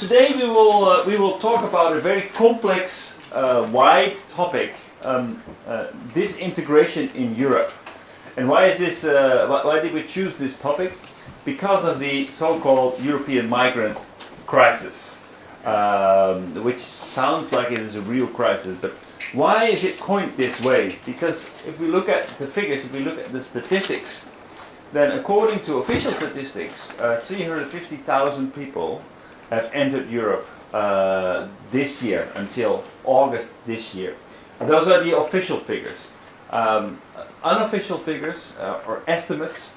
Today we will talk about a very complex, wide topic, disintegration in Europe. And why is this? Why did we choose this topic? Because of the so-called European migrant crisis, which sounds like it is a real crisis, but why is it coined this way? Because if we look at the figures, if we look at the statistics, then according to official statistics, 350,000 people have entered Europe this year, until August this year. And those are the official figures. Unofficial figures or estimates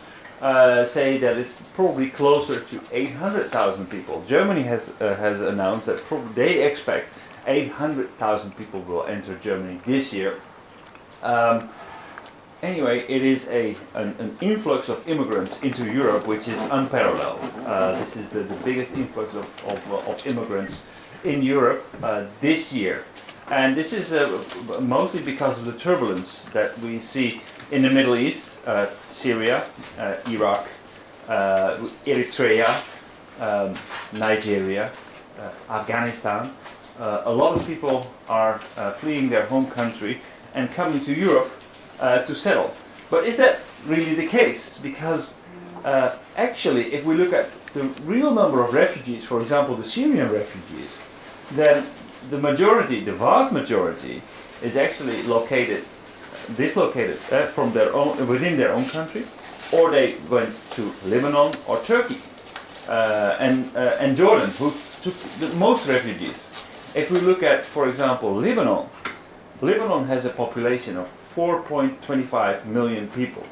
say that it's probably closer to 800,000 people. Germany has announced that they expect 800,000 people will enter Germany this year. Anyway, it is an influx of immigrants into Europe which is unparalleled. This is the biggest influx of immigrants in Europe this year. And this is mostly because of the turbulence that we see in the Middle East, Syria, Iraq, Eritrea, Nigeria, Afghanistan. A lot of people are fleeing their home country and coming to Europe to settle. But is that really the case? Because actually, if we look at the real number of refugees, for example, the Syrian refugees, then the majority, the vast majority, is actually dislocated from within their own country, or they went to Lebanon or Turkey, and Jordan, who took the most refugees. If we look at, for example, Lebanon has a population of 4.25 million people.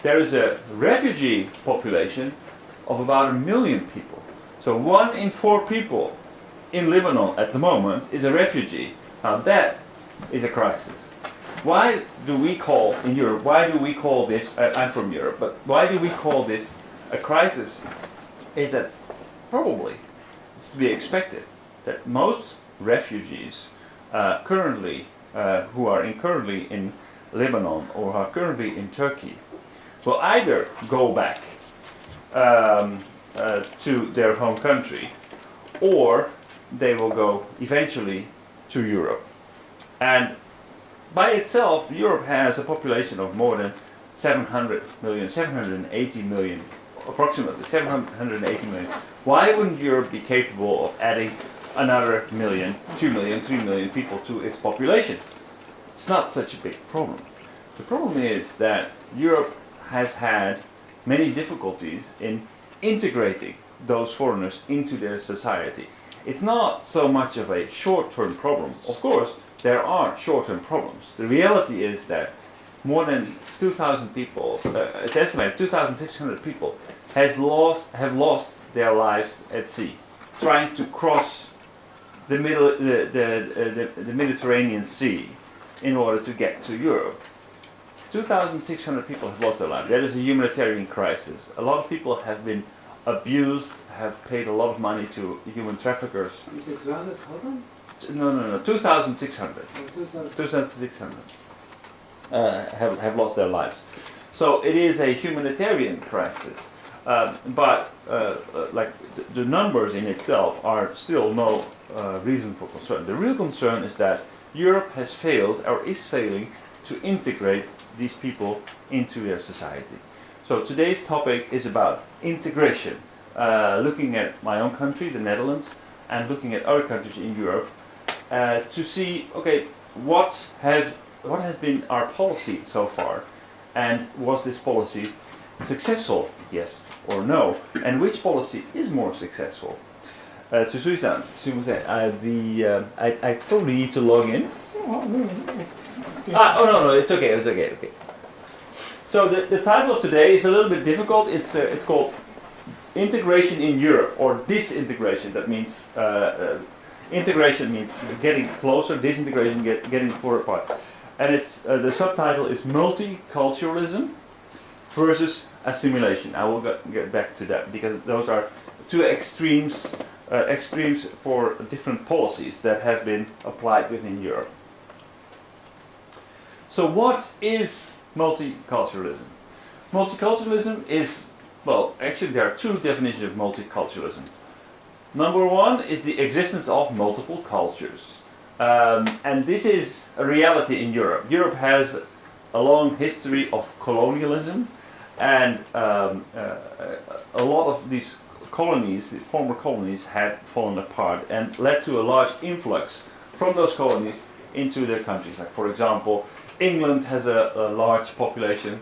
There is a refugee population of about 1 million people. So 1 in 4 people in Lebanon at the moment is a refugee. Now that is a crisis. Why do we call this, I'm from Europe, but why do we call this a crisis? Is that probably it's to be expected that most refugees currently who are currently in Lebanon or are currently in Turkey will either go back to their home country, or they will go eventually to Europe. And by itself, Europe has a population of more than 700 million, 780 million, approximately 780 million. Why wouldn't Europe be capable of adding another million, 2 million, 3 million people to its population? It's not such a big problem. The problem is that Europe has had many difficulties in integrating those foreigners into their society. It's not so much of a short-term problem. Of course, there are short-term problems. The reality is that more than 2,000 people, it's estimated 2,600 people, have lost their lives at sea, trying to cross the Mediterranean Sea in order to get to Europe. 2,600 people have lost their lives. That is a humanitarian crisis. A lot of people have been abused, have paid a lot of money to human traffickers. Is it Johannes Holland? No, 2,600. 2,600 have lost their lives. So it is a humanitarian crisis. But the numbers in itself are still no reason for concern. The real concern is that Europe has failed, or is failing, to integrate these people into their society. So today's topic is about integration, looking at my own country, the Netherlands, and looking at other countries in Europe to see, okay, what has been our policy so far, and was this policy successful, yes or no, and which policy is more successful? So Susan, I probably need to log in. No, it's okay. So the title of today is a little bit difficult. It's called Integration in Europe, or Disintegration. That means integration means getting closer, disintegration getting further apart. And it's the subtitle is Multiculturalism versus Assimilation. I will get back to that, because those are two extremes for different policies that have been applied within Europe. So what is multiculturalism? Multiculturalism is, well, actually there are two definitions of multiculturalism. Number one is the existence of multiple cultures. And this is a reality in Europe. Europe has a long history of colonialism, and a lot of these colonies, the former colonies, had fallen apart and led to a large influx from those colonies into their countries. Like, for example, England has a large population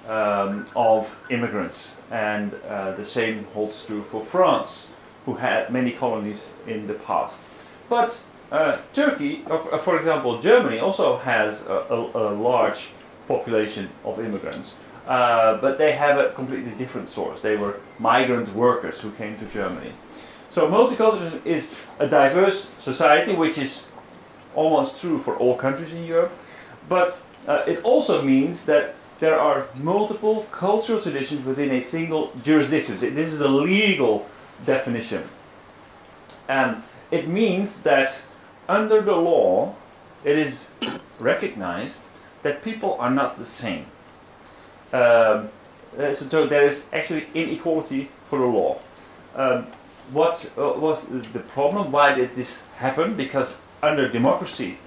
of immigrants, and the same holds true for France, who had many colonies in the past. But Turkey, for example, Germany also has a large population of immigrants, but they have a completely different source. They were migrant workers who came to Germany. So multiculturalism is a diverse society, which is almost true for all countries in Europe, but it also means that there are multiple cultural traditions within a single jurisdiction. This is a legal definition. And it means that under the law, it is recognized that people are not the same. So there is actually inequality for the law. What was the problem? Why did this happen? Because under democracy,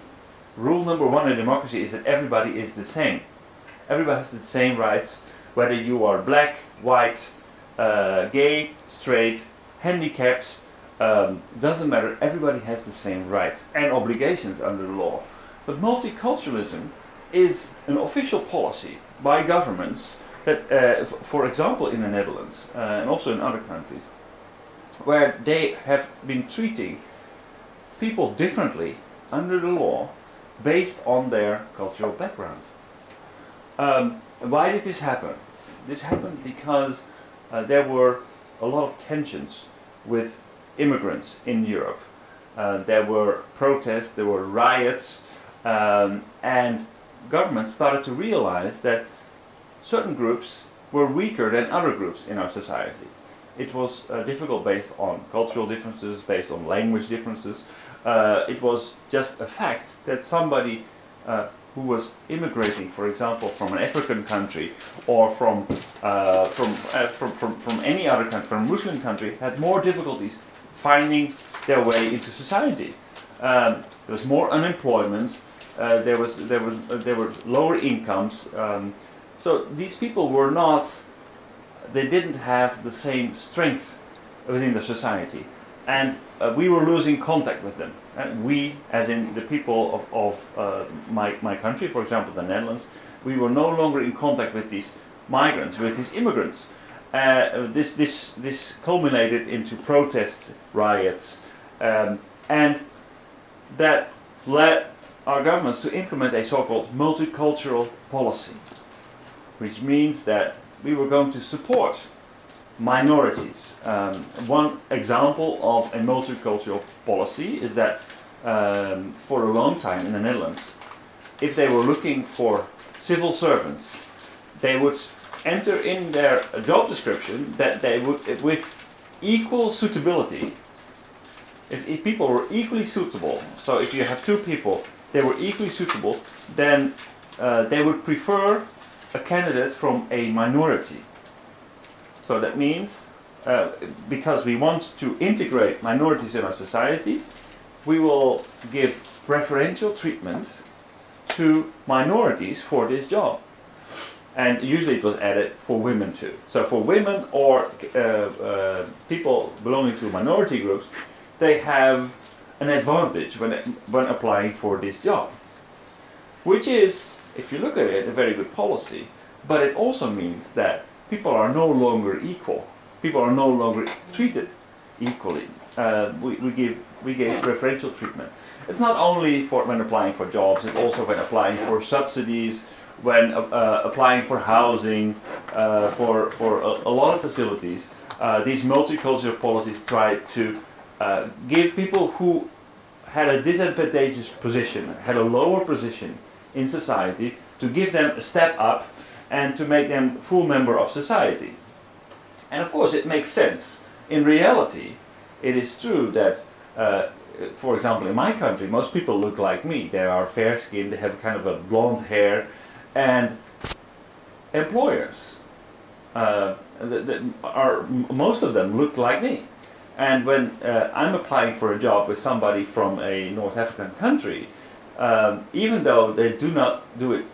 rule number one in democracy is that everybody is the same. Everybody has the same rights, whether you are black, white, gay, straight, handicapped, doesn't matter. Everybody has the same rights and obligations under the law. But multiculturalism is an official policy by governments that, for example, in the Netherlands and also in other countries, where they have been treating people differently under the law based on their cultural background. Why did this happen? This happened because there were a lot of tensions with immigrants in Europe. There were protests, there were riots, and governments started to realize that certain groups were weaker than other groups in our society. It was difficult based on cultural differences, based on language differences. It was just a fact that somebody who was immigrating, for example, from an African country or from any other country, from a Muslim country, had more difficulties finding their way into society. There was more unemployment. There were lower incomes. So these people were not. They didn't have the same strength within the society, and we were losing contact with them. We, as in the people of my country, for example, the Netherlands, we were no longer in contact with these migrants, with these immigrants. This culminated into protests, riots, and that led our governments to implement a so-called multicultural policy, which means that we were going to support minorities. One example of a multicultural policy is that for a long time in the Netherlands, if they were looking for civil servants, they would enter in their job description that they would, with equal suitability, if people were equally suitable, so if you have two people, they were equally suitable, then they would prefer a candidate from a minority. So that means, because we want to integrate minorities in our society, we will give preferential treatment to minorities for this job. And usually it was added for women too. So for women or people belonging to minority groups, they have an advantage when applying for this job. Which is, if you look at it, a very good policy. But it also means that people are no longer equal. People are no longer treated equally. We gave preferential treatment. It's not only for when applying for jobs, it's also when applying for subsidies, when applying for housing, for a lot of facilities. These multicultural policies try to give people who had a disadvantageous position, had a lower position in society, to give them a step up and to make them full member of society. And of course it makes sense. In reality, it is true that, for example, in my country, most people look like me. They are fair-skinned, they have kind of a blonde hair, and employers, most of them look like me. And when I'm applying for a job with somebody from a North African country, even though they do not do it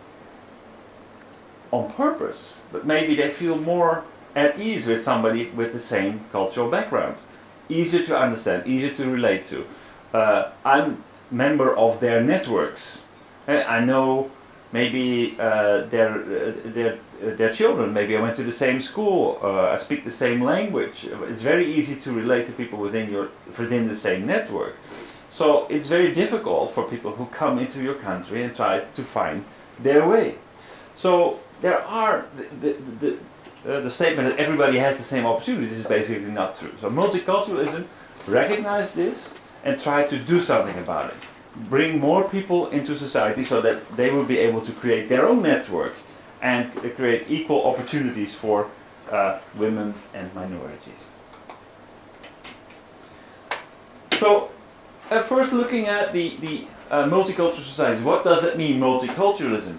on purpose, but maybe they feel more at ease with somebody with the same cultural background. Easier to understand, easier to relate to. I'm member of their networks. I know maybe their children, maybe I went to the same school, I speak the same language. It's very easy to relate to people within the same network. So it's very difficult for people who come into your country and try to find their way. So there are the statement that everybody has the same opportunities is basically not true. So multiculturalism recognizes this and try to do something about it. Bring more people into society so that they will be able to create their own network and create equal opportunities for women and minorities. So first looking at the multicultural societies, what does it mean, multiculturalism?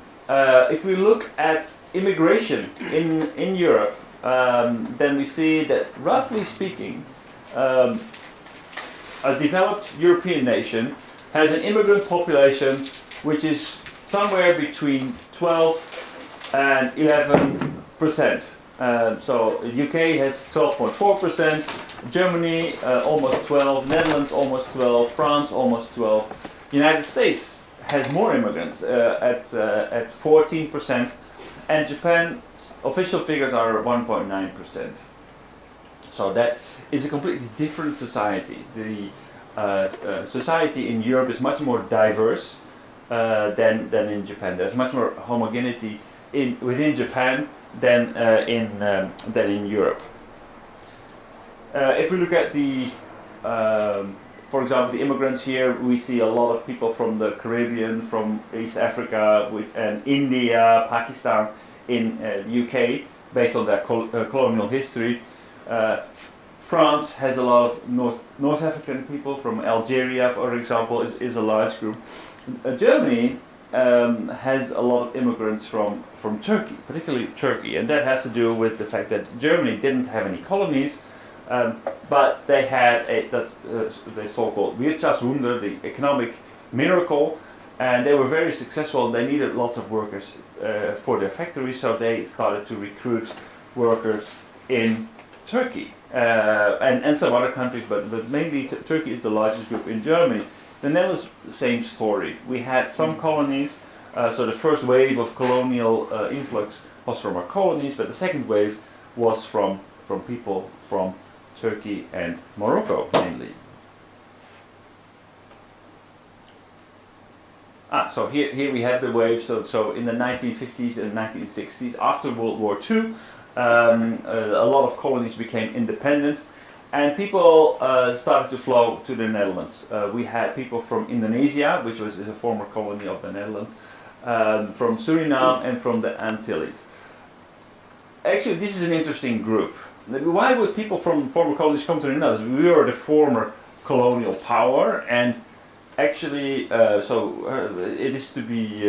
If we look at immigration in Europe, then we see that roughly speaking, a developed European nation has an immigrant population which is somewhere between 12 and 11%. So UK has 12.4%, Germany almost 12, Netherlands almost 12, France almost 12, United States has more immigrants at 14%, and Japan's official figures are 1.9%. So that is a completely different society. The society in Europe is much more diverse than in Japan. There's much more homogeneity within Japan than in Europe. If we look at for example, the immigrants here, we see a lot of people from the Caribbean, from East Africa, and India, Pakistan, in the UK, based on their colonial history. France has a lot of North African people from Algeria, for example, is a large group. Germany has a lot of immigrants from Turkey, particularly Turkey, and that has to do with the fact that Germany didn't have any colonies, but they had the so-called Wirtschaftswunder, the economic miracle, and they were very successful. They needed lots of workers for their factories, so they started to recruit workers in Turkey and some other countries, but mainly Turkey is the largest group in Germany. The Netherlands, same story. We had some colonies, so the first wave of colonial influx was from our colonies, but the second wave was from people from Turkey and Morocco mainly. So here we have the wave. So in the 1950s and 1960s, after World War II, a lot of colonies became independent, and people started to flow to the Netherlands. We had people from Indonesia, which was a former colony of the Netherlands, from Suriname, and from the Antilles. Actually, this is an interesting group. Why would people from former colonies come to the Netherlands? We were the former colonial power, and actually, it is to be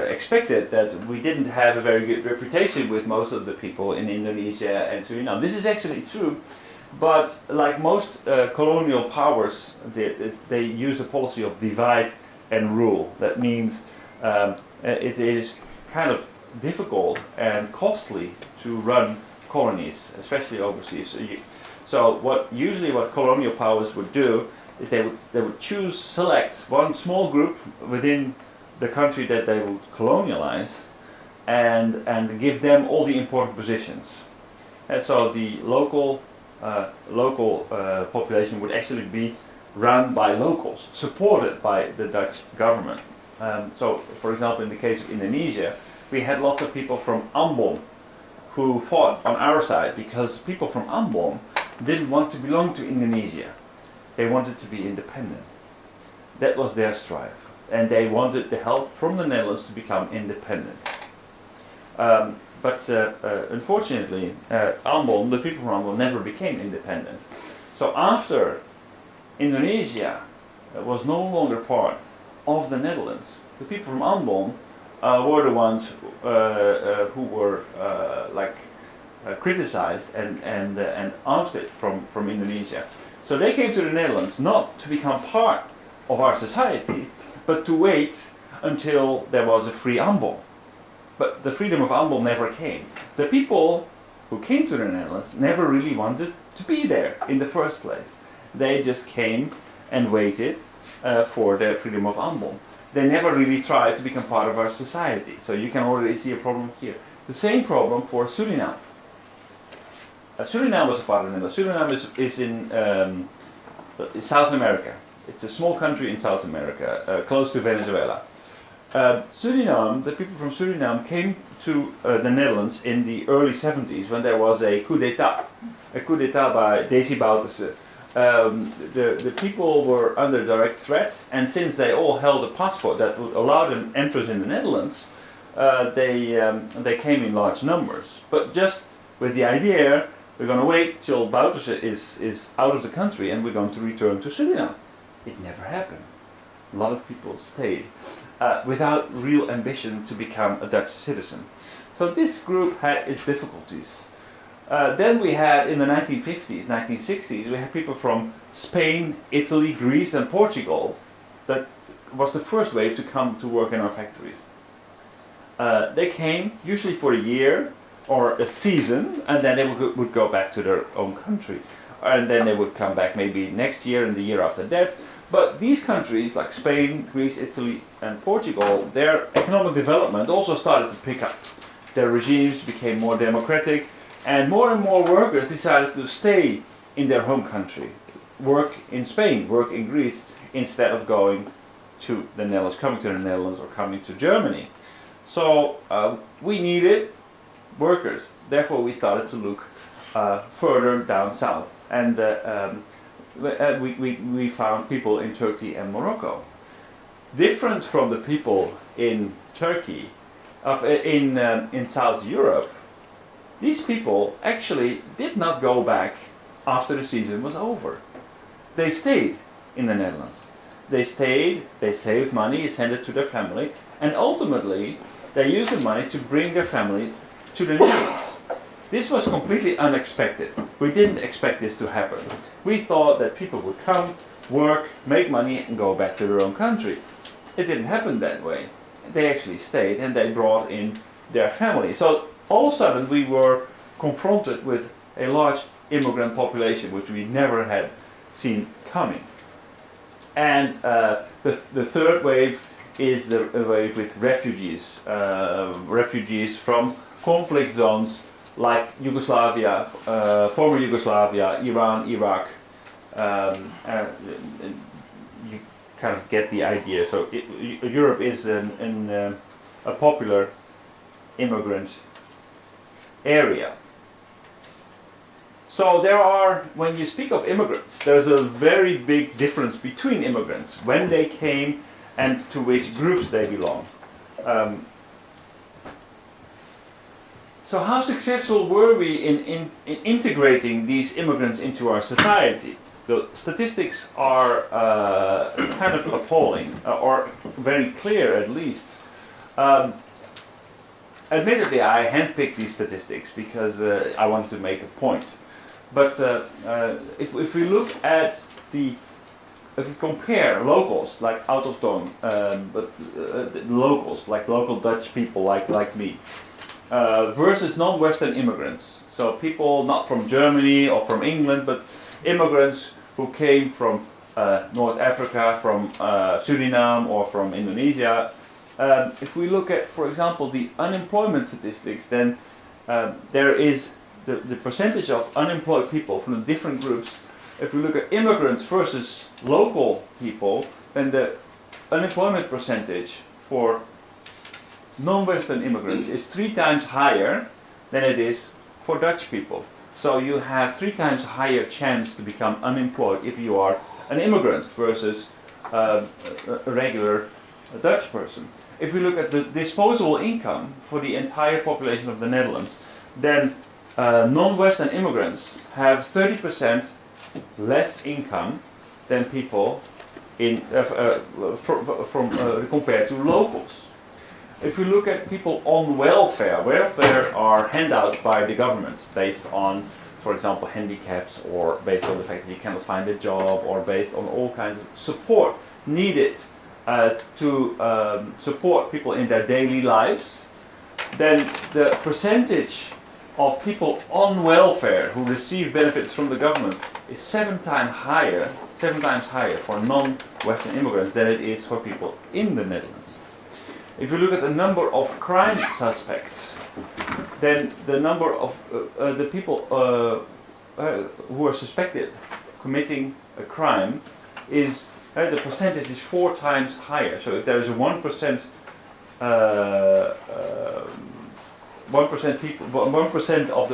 expected that we didn't have a very good reputation with most of the people in Indonesia and Suriname. This is actually true, but like most colonial powers, they use a policy of divide and rule. That means it is kind of difficult and costly to run colonies, especially overseas. So what colonial powers would do is they would select one small group within the country that they would colonialize, and give them all the important positions. And so the local population would actually be run by locals, supported by the Dutch government. So, for example, in the case of Indonesia, we had lots of people from Ambon who fought on our side, because people from Ambon didn't want to belong to Indonesia. They wanted to be independent. That was their strive, and they wanted the help from the Netherlands to become independent. But unfortunately, the people from Ambon never became independent. So after Indonesia was no longer part of the Netherlands, the people from Ambon were the ones who were criticized and ousted from Indonesia. So they came to the Netherlands not to become part of our society, but to wait until there was a free aanbod. But the freedom of aanbod never came. The people who came to the Netherlands never really wanted to be there in the first place. They just came and waited for the freedom of aanbod. They never really tried to become part of our society. So you can already see a problem here. The same problem for Suriname. Suriname was a part of the Netherlands. Suriname is in South America. It's a small country in South America, close to Venezuela. Suriname, the people from Suriname came to the Netherlands in the early 70s when there was a coup d'etat by Desi Bouterse. The people were under direct threat, and since they all held a passport that would allow them entrance in the Netherlands, they came in large numbers. But just with the idea, we're going to wait till Bouterse is out of the country and we're going to return to Suriname. It never happened. A lot of people stayed without real ambition to become a Dutch citizen. So this group had its difficulties. Then we had, in the 1950s, 1960s, we had people from Spain, Italy, Greece and Portugal. That was the first wave to come to work in our factories. They came usually for a year or a season, and then they would go back to their own country. And then they would come back maybe next year and the year after that. But these countries like Spain, Greece, Italy and Portugal, their economic development also started to pick up. Their regimes became more democratic, and more workers decided to stay in their home country, work in Spain, work in Greece, instead of going to the Netherlands, coming to the Netherlands or coming to Germany. So we needed workers. Therefore we started to look further down south, and we found people in Turkey and Morocco. Different from the people in Turkey, in South Europe, these people actually did not go back after the season was over. They stayed in the Netherlands. They stayed, they saved money, sent it to their family, and ultimately they used the money to bring their family to the Netherlands. This was completely unexpected. We didn't expect this to happen. We thought that people would come, work, make money and go back to their own country. It didn't happen that way. They actually stayed and they brought in their family. So all of a sudden we were confronted with a large immigrant population which we never had seen coming. And the third wave is the wave with refugees. Refugees from conflict zones like Yugoslavia, former Yugoslavia, Iran, Iraq. You kind of get the idea. So Europe is a popular immigrant area. So there are, when you speak of immigrants, there's a very big difference between immigrants, when they came and to which groups they belong. So how successful were we in integrating these immigrants into our society? The statistics are kind of appalling, or very clear at least. Admittedly, I handpicked these statistics because I wanted to make a point. But if we look at if we compare locals, like autochtone, locals, like local Dutch people like me, versus non-Western immigrants, so people not from Germany or from England, but immigrants who came from North Africa, from Suriname or from Indonesia. If we look at, for example, the unemployment statistics, then there is the percentage of unemployed people from the different groups. If we look at immigrants versus local people, then the unemployment percentage for non-Western immigrants is 3 times higher than it is for Dutch people. So you have 3 times higher chance to become unemployed if you are an immigrant versus a regular Dutch person. If we look at the disposable income for the entire population of the Netherlands, then non-Western immigrants have 30% less income than people compared to locals. If we look at people on welfare are handouts by the government based on for example, handicaps, or based on the fact that you cannot find a job, or based on all kinds of support needed to support people in their daily lives, then the percentage of people on welfare who receive benefits from the government is seven times higher for non-Western immigrants than it is for people in the Netherlands. If you look at the number of crime suspects, then the number of the people who are suspected committing a crime is the percentage is 4 times higher. So if there is a 1% 1% of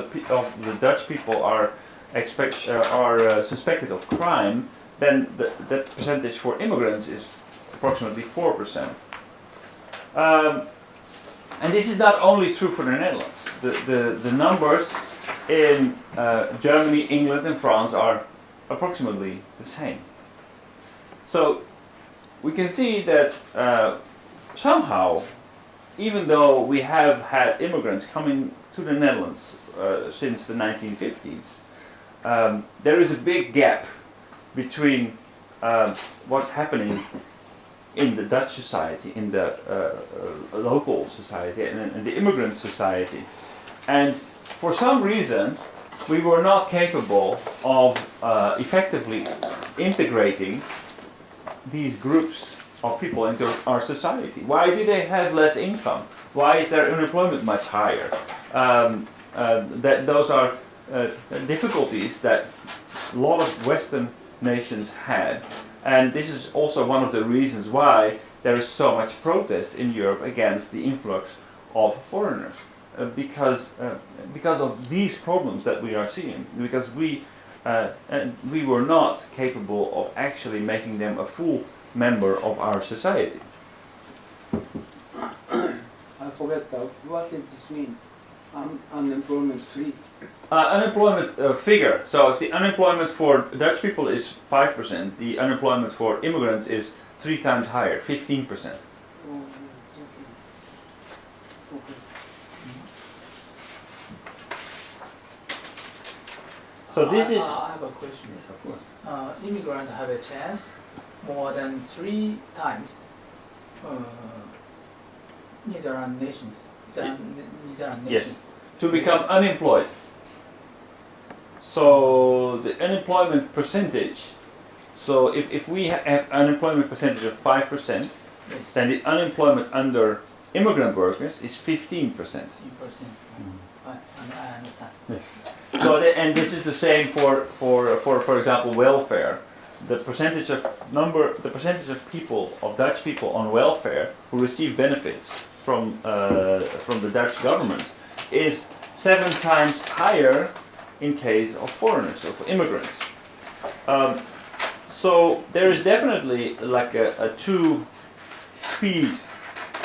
the Dutch people are suspected of crime, then the percentage for immigrants is approximately 4%. And this is not only true for the Netherlands. The numbers in Germany, England, and France are approximately the same. So we can see that somehow, even though we have had immigrants coming to the Netherlands since the 1950s, there is a big gap between what's happening in the Dutch society, in the local society, and the immigrant society. And for some reason, we were not capable of effectively integrating these groups of people into our society. Why do they have less income? Why is their unemployment much higher? Those are difficulties that a lot of Western nations had. And this is also one of the reasons why there is so much protest in Europe against the influx of foreigners. Because of these problems that we are seeing. Because we were not capable of actually making them a full member of our society. I forget what does this mean? Unemployment free. Unemployment figure. So if the unemployment for Dutch people is 5%, the unemployment for immigrants is 3 times higher, 15%. Oh, okay. So this is. I have a question. Yes, of course. Immigrants have a chance more than 3 times Netherlands nations. Yes, to become unemployed. So the unemployment percentage. So if we have unemployment percentage of 5%, Yes. then the unemployment under immigrant workers is 15%. 15%. I understand. Yes. So and this is the same for example, welfare. The percentage of people, of Dutch people on welfare who receive benefits from the Dutch government is 7 times higher in case of foreigners, of immigrants. So there is definitely like a two-speed,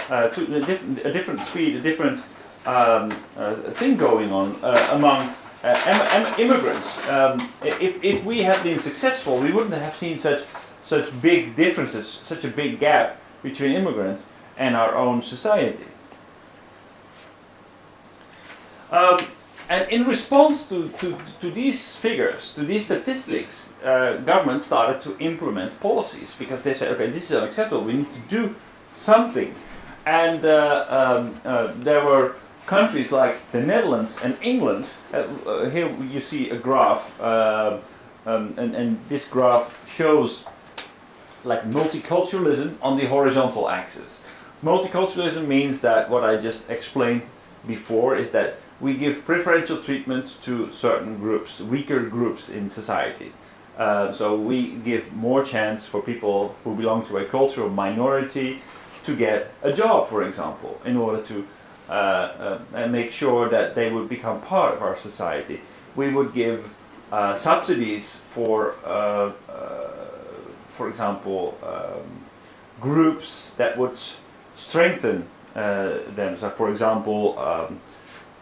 a different speed, a different thing going on among immigrants. If we had been successful, we wouldn't have seen such big differences, such a big gap between immigrants and our own society. And in response to these figures, to these statistics, governments started to implement policies because they said, okay, this is unacceptable, we need to do something. And there were countries like the Netherlands and England. Here you see a graph, and this graph shows like multiculturalism on the horizontal axis. Multiculturalism means that what I just explained before is that we give preferential treatment to certain groups, weaker groups in society. So we give more chance for people who belong to a cultural minority to get a job, for example, in order to and make sure that they would become part of our society. We would give subsidies for example, groups that would strengthen them. So, for example,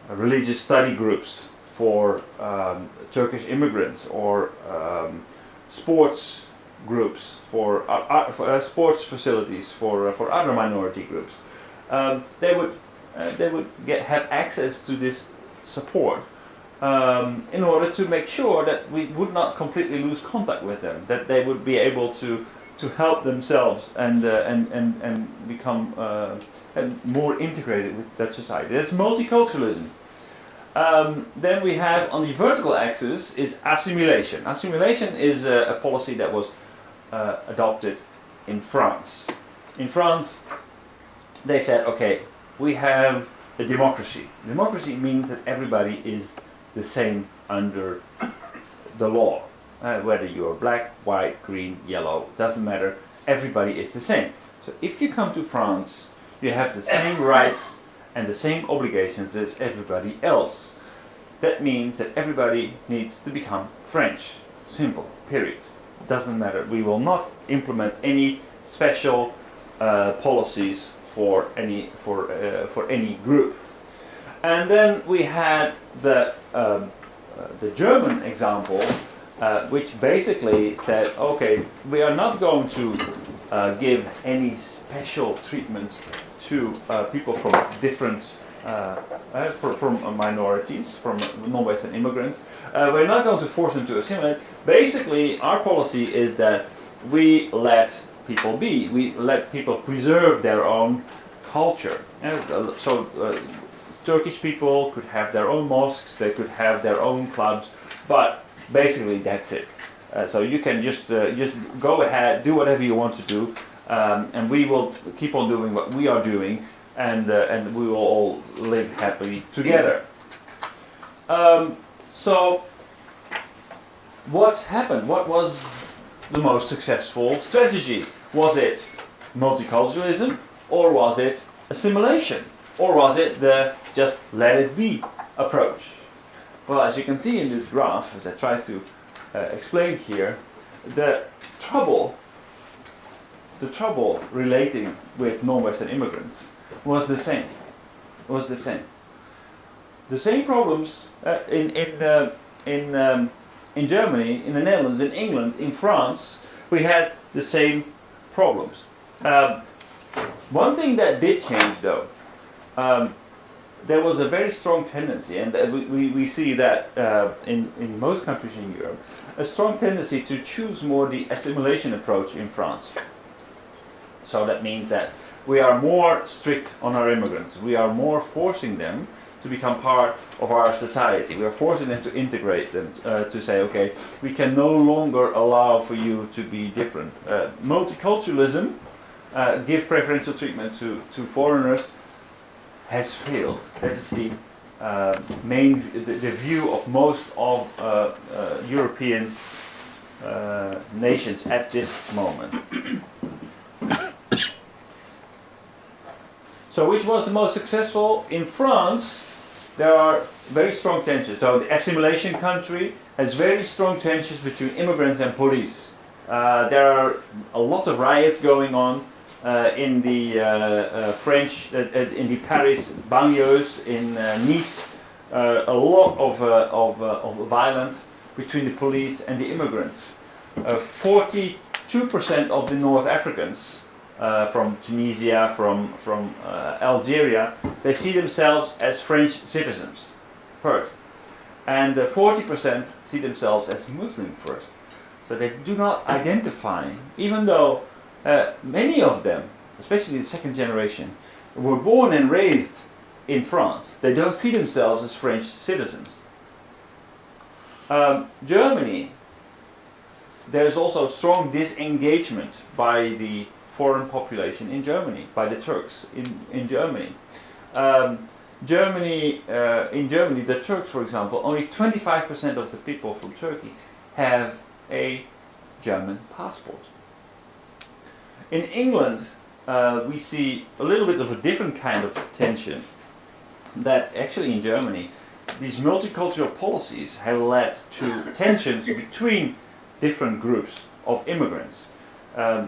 religious study groups for Turkish immigrants, or sports groups for sports facilities for other minority groups. They would have access to this support in order to make sure that we would not completely lose contact with them, that they would be able to help themselves and become and more integrated with Dutch society. That's multiculturalism. Then we have on the vertical axis is assimilation. Assimilation is a policy that was adopted in France. In France, they said, okay, we have a democracy. Democracy means that everybody is the same under the law. Whether you're black, white, green, yellow, doesn't matter. Everybody is the same. So if you come to France, you have the same rights and the same obligations as everybody else. That means that everybody needs to become French. Simple, period. Doesn't matter. We will not implement any special policies for any group. And then we had the German example, which basically said, okay, we are not going to give any special treatment to people from different, from minorities, from non-Western immigrants. We're not going to force them to assimilate. Basically, our policy is that we let people be. We let people preserve their own culture. Turkish people could have their own mosques, they could have their own clubs, but basically that's it. So you can just go ahead, do whatever you want to do, and we will keep on doing what we are doing, and we will all live happily together. So what happened? What was the most successful strategy? Was it multiculturalism, or was it assimilation, or was it the just let it be approach? Well, as you can see in this graph, as I try to explain here, the trouble relating with non-Western immigrants was the same. The same problems in Germany, in the Netherlands, in England, in France. We had the same problems. One thing that did change, though, there was a very strong tendency, and we see that in most countries in Europe, a strong tendency to choose more the assimilation approach in France. So that means that we are more strict on our immigrants. We are more forcing them to become part of our society. We are forcing them to integrate them, to say, okay, we can no longer allow for you to be different. Multiculturalism, give preferential treatment to foreigners, has failed. That is the the view of most of European nations at this moment. So which was the most successful? In France, there are very strong tensions. So the assimilation country has very strong tensions between immigrants and police. There are lots of riots going on in the French, in the Paris banlieues, in Nice. A lot of violence between the police and the immigrants. 42% of the North Africans from Tunisia, from Algeria, they see themselves as French citizens first, and 40% see themselves as Muslim first. So they do not identify, even though many of them, especially the second generation, were born and raised in France. They don't see themselves as French citizens. Germany, there's also strong disengagement by the foreign population in Germany, by the Turks in Germany. In Germany, the Turks, for example, only 25% of the people from Turkey have a German passport. In England, we see a little bit of a different kind of tension. That actually in Germany, these multicultural policies have led to tensions between different groups of immigrants.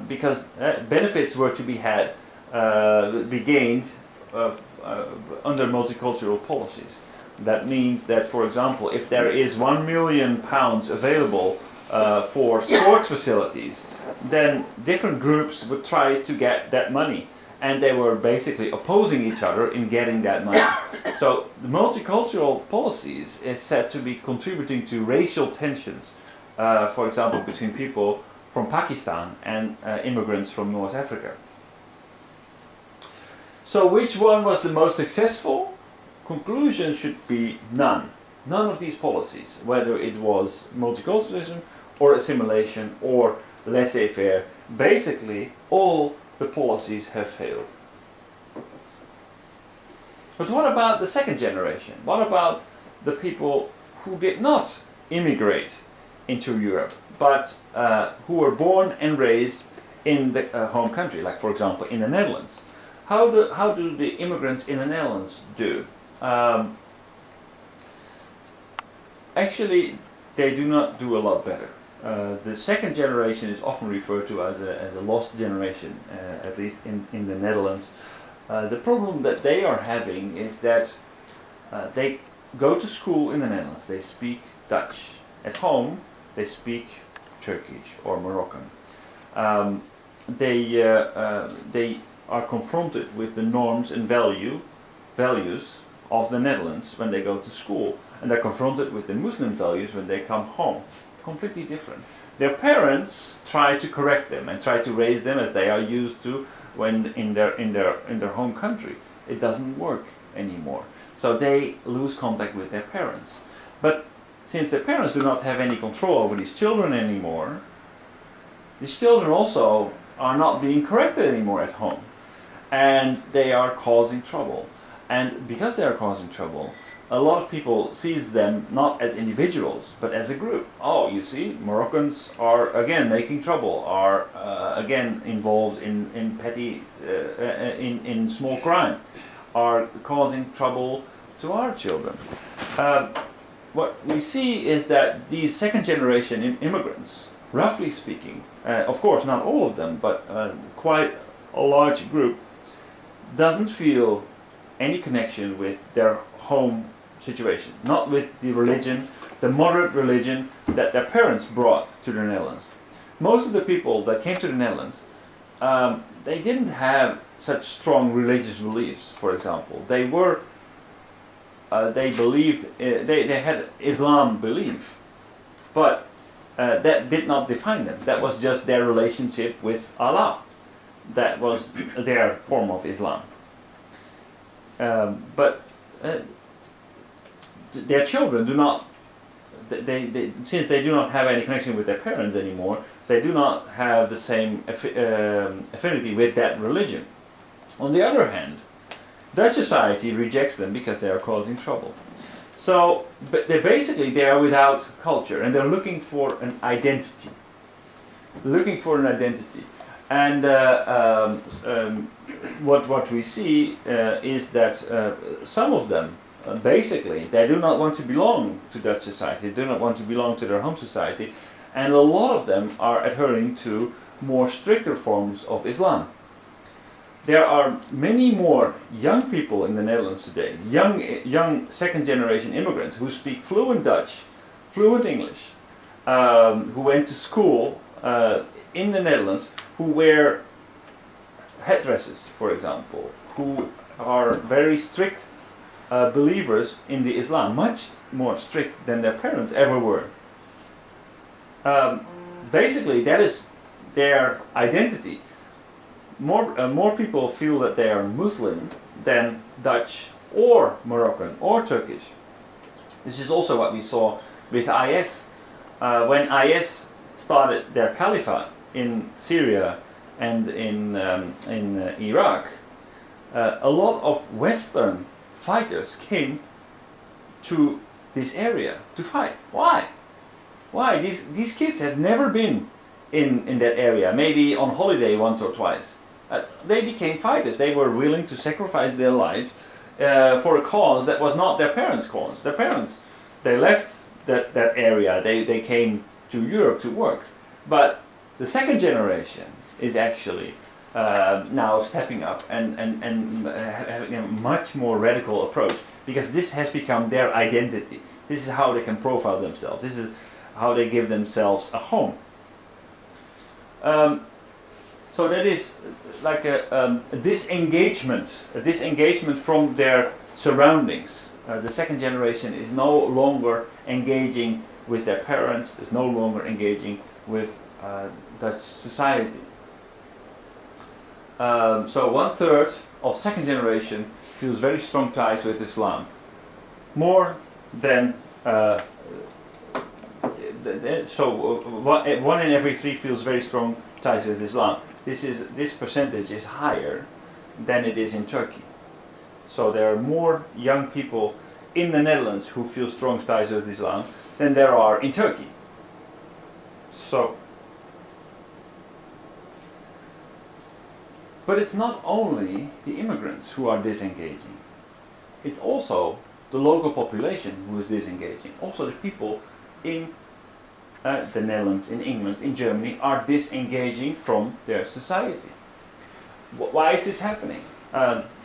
Because benefits were to be gained under multicultural policies. That means that, for example, if there is £1 million available for sports facilities, then different groups would try to get that money. and they were basically opposing each other in getting that money. So the multicultural policies is said to be contributing to racial tensions, for example, between people from Pakistan and immigrants from North Africa. So which one was the most successful? Conclusion should be none. None of these policies, whether it was multiculturalism or assimilation or laissez-faire, basically all the policies have failed. But what about the second generation? What about the people who did not immigrate into Europe, but who were born and raised in the home country, like for example in the Netherlands? How do the immigrants in the Netherlands do? Actually, they do not do a lot better. The second generation is often referred to as a lost generation, at least in the Netherlands. The problem that they are having is that they go to school in the Netherlands, they speak Dutch. At home, they speak Turkish or Moroccan. They are confronted with the norms and values of the Netherlands when they go to school, and they're confronted with the Muslim values when they come home. Completely different. Their parents try to correct them and try to raise them as they are used to when in their home country. It doesn't work anymore. So they lose contact with their parents. But since their parents do not have any control over these children anymore, these children also are not being corrected anymore at home. And they are causing trouble. And because they are causing trouble, a lot of people sees them not as individuals, but as a group. Oh, you see, Moroccans are again making trouble, are again involved in petty, in small crime, are causing trouble to our children. What we see is that these second generation immigrants, roughly speaking, of course not all of them, but quite a large group, doesn't feel any connection with their home situation, not with the religion, the moderate religion that their parents brought to the Netherlands. Most of the people that came to the Netherlands, they didn't have such strong religious beliefs. For example, they believed, they had Islam belief, but that did not define them. That was just their relationship with Allah. That was their form of Islam. But their children do not, since they do not have any connection with their parents anymore, they do not have the same affinity with that religion. On the other hand, Dutch society rejects them because they are causing trouble. So, but they are without culture and they're looking for an identity. And what we see is that some of them, basically, they do not want to belong to Dutch society, they do not want to belong to their home society, and a lot of them are adhering to more stricter forms of Islam. There are many more young people in the Netherlands today, young second generation immigrants who speak fluent Dutch, fluent English, who went to school in the Netherlands, who wear headdresses, for example, who are very strict believers in the Islam, much more strict than their parents ever were. Basically, that is their identity. More people feel that they are Muslim than Dutch or Moroccan or Turkish. This is also what we saw with IS. When IS started their caliphate in Syria and in Iraq, a lot of Western fighters came to this area to fight. Why? These kids had never been in that area, maybe on holiday once or twice. They became fighters. They were willing to sacrifice their lives for a cause that was not their parents' cause. Their parents, they left that area. They came to Europe to work. But the second generation is actually now stepping up and having a much more radical approach, because this has become their identity. This is how they can profile themselves. This is how they give themselves a home. So that is like a disengagement from their surroundings. The second generation is no longer engaging with their parents, is no longer engaging with Dutch society. So 1/3 of second generation feels very strong ties with Islam, more than one in every 3 feels very strong ties with Islam. This percentage is higher than it is in Turkey. So there are more young people in the Netherlands who feel strong ties with Islam than there are in Turkey. So, but it's not only the immigrants who are disengaging. It's also the local population who is disengaging. Also the people in the Netherlands, in England, in Germany are disengaging from their society. Why is this happening?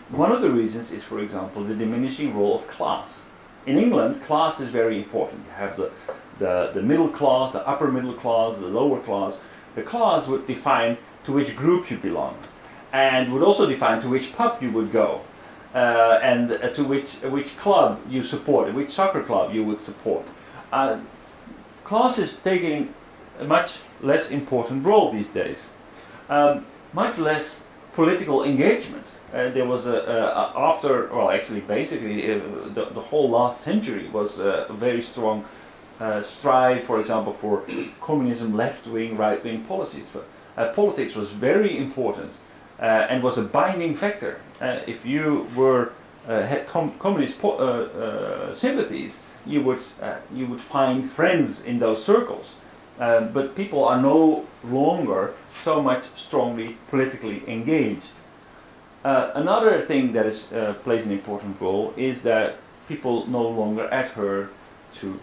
One of the reasons is, for example, the diminishing role of class. In England, class is very important. You have the middle class, the upper middle class, the lower class. The class would define to which group you belong, and would also define to which pub you would go, and to which club you support, which soccer club you would support. Class is taking a much less important role these days. Much less political engagement. There was the whole last century was a very strong strive, for example, for communism, left-wing, right-wing policies. But politics was very important and was a binding factor. If you had communist sympathies, you would find friends in those circles. But people are no longer so much strongly politically engaged. Another thing that plays an important role is that people no longer adhere to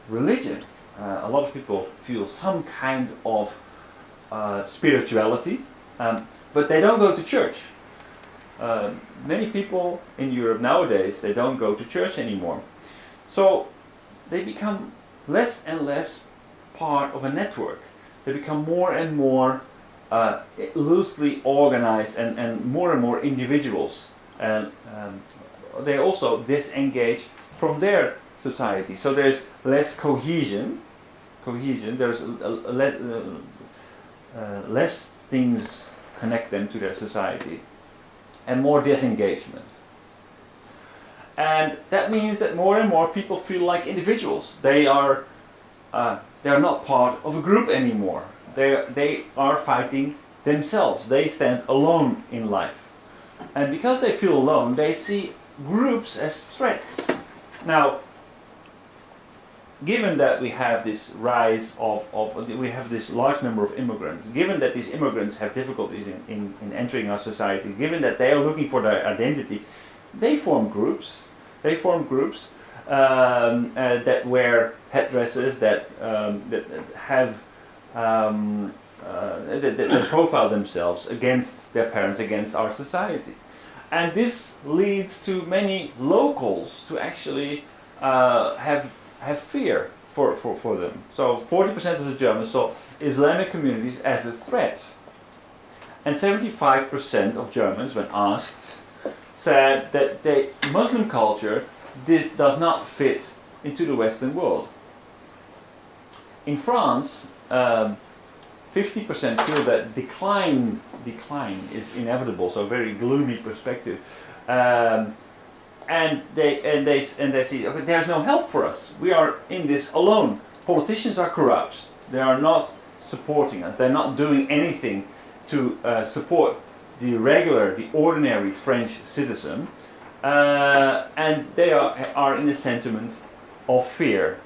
religion. A lot of people feel some kind of spirituality, but they don't go to church. Many people in Europe nowadays, they don't go to church anymore. So they become less and less part of a network. They become more and more loosely organized and more individuals. And they also disengage from their society. So there's less cohesion. There's less things connect them to their society, and more disengagement. And that means that more and more people feel like individuals. They are not part of a group anymore. They are fighting themselves. They stand alone in life. And because they feel alone, they see groups as threats. Now, given that we have this rise we have this large number of immigrants, given that these immigrants have difficulties in entering our society, given that they are looking for their identity, they form groups. That wear headdresses, that profile themselves against their parents, against our society. And this leads to many locals to actually have fear for them. So 40% of the Germans saw Islamic communities as a threat. And 75% of Germans, when asked, said that the Muslim culture does not fit into the Western world. In France, 50% feel that decline is inevitable, so a very gloomy perspective. And they see, okay, there's no help for us. We are in this alone. Politicians are corrupt. They are not supporting us. They're not doing anything to support the ordinary French citizen. And they are in a sentiment of fear.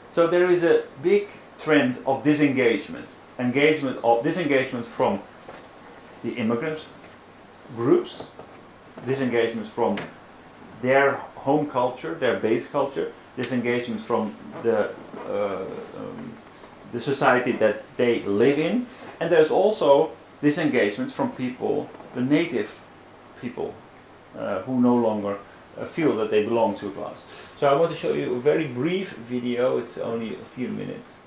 So there is a big trend of disengagement from the immigrant groups, disengagement from their home culture, their base culture, disengagement from the society that they live in, and there's also disengagement from people, the native people, who no longer feel that they belong to a class. So I want to show you a very brief video, it's only a few minutes.